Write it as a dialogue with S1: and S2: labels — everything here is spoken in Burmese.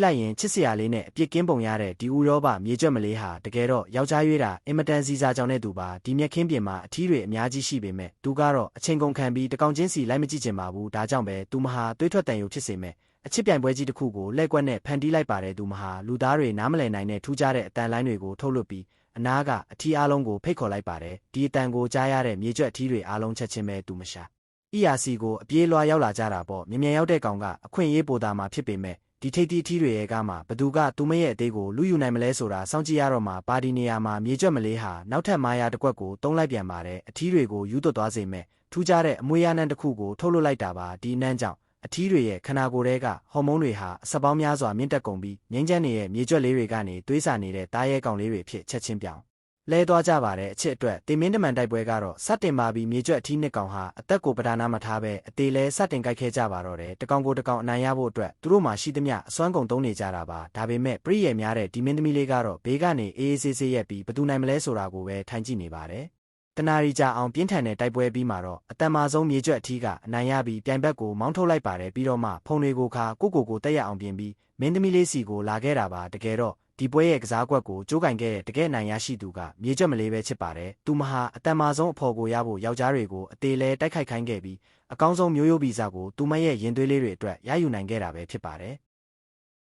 S1: လိုက်ရင်ချစ်စရာလေးနဲ့အပြစ်ကင်းပုံရတဲ့ဒီဦးရောပါမြေကျွတ်မလေးဟာတကယ်တော့ယောက်ျားရွေးတာအင်မတန်စီစာကြောင့်တဲ့သူပါဒီမြက်ခင်းပြင်မှာအထီးတွေအများကြီးရှိပေမဲ့သူကတော့အချိန်ကုန်ခံပြီးတကောင်ချင်းစီလိုက်မကြည့်ချင်ပါဘူးဒါကြောင့်ပဲသူမဟာသွေးထွက်တန်ရုပ်ဖြစ်စေမဲ့အချစ်ပြိုင်ပွဲကြီးတစ်ခုကိုလက်ကွက်နဲ့ဖန်တီးလိုက်ပါတယ်သူမဟာလူသားတွေနားမလည်နိုင်တဲ့ထူးခြားတဲ့အတန်လိုင်းတွေကိုထုတ်လွှတ်ပြီးအနားကအထီးအားလုံးကိုဖိတ်ခေါ်လိုက်ပါတယ်ဒီအတန်ကိုကြားရတဲ့မြေကျွတ်အထီးတွေအားလုံးချက်ချင်းပဲသူမရှာERC ကိုအပြေးလွှာရောက်လာကြတာပေါ့မြင်ရောက်တဲ့ကောင်ကအခွင့်အရေးပိုတာမှာဖြစ်ပေမဲ့ဒီထိပ်တီးထီးတွေရဲ့ကမှဘသူကသူမရဲ့အသေးကိုလူယူနိုင်မလဲဆိုတာစောင့်ကြည့်ရတော့မှာပါဒီနေရာမှာမြေကျွတ်မလေးဟာနောက်ထပ်မာယာတစ်ကွက်ကိုတုံးလိုက်ပြန်ပါတယ်အထီးတွေကိုယူသွတ်သွားစေမဲ့ထူးခြားတဲ့အမွေးရနံတစ်ခုကိုထုတ်လွှတ်လိုက်တာပါဒီနန်းကြောင့်အထီးတွေရဲ့ခန္ဓာကိုယ်ထဲကဟော်မုန်းတွေဟာအဆက်ပေါင်းများစွာမြင့်တက်ကုန်ပြီးငိမ့်ချမ်းနေတဲ့မြေကျွတ်လေးတွေကနေသွေးစာနေတဲ့တားရဲကောင်လေးတွေဖြစ်ချက်ချင်းပြောင်းလဲသွားကြပါတယ်အချစ်အတွက်တင်မင်းတမန်တိုက်ပွဲကတော့စတင်ပါပြီးမြေကျွတ်အထီးနှစ်ကောင်ဟာအသက်ကိုပဓာနာမထားပဲအသေးလဲစတင်ကြိုက်ခဲကြပါတော့တယ်တကောင်ကိုတကောင်အနိုင်ရဖို့အတွက်သူတို့မှရှိသမျှအစွမ်းကုန်သုံးနေကြတာပါဒါပေမဲ့ပရိယေများတဲ့ဒီမင်းသမီးလေးကတော့ဘေးကနေအေးအေးဆေးဆေးရက်ပြီးဘသူနိုင်မလဲဆိုတာကိုပဲထိုင်ကြည့်နေပါတယ်တနာရီကြာအောင်ပြင်းထန်တဲ့တိုက်ပွဲပြီးမှတော့အတန်မာဆုံးမြေကျွတ်အထီးကအနိုင်ရပြီးပြိုင်ဘက်ကိုမောင်းထုတ်လိုက်ပါတယ်ပြီးတော့မှဖုန်တွေကိုခါကိုတက်ရအောင်ပြင်ပြီးမင်းသမီးလေးစီကိုလာခဲ့တာပါတကယ်တော့ဒီပွဲရဲ့ကစားကွက်ကိုကြိုးကင်ခဲ့တဲ့တကယ်နိုင်ရရှိသူကမြေကျွတ်မလေးပဲဖြစ်ပါတယ်သူမဟာအတန်မာဆုံးအဖော်ကိုရဖို့ယောက်ျားတွေကိုအသေးလဲတိုက်ခိုက်ခိုင်းခဲ့ပြီးအကောင်းဆုံးမျိုးရိုးဗီဇကိုသူမရဲ့ရင်သွေးလေးတွေအတွက်ရယူနိုင်ခဲ့တာပဲဖြစ်ပါတယ်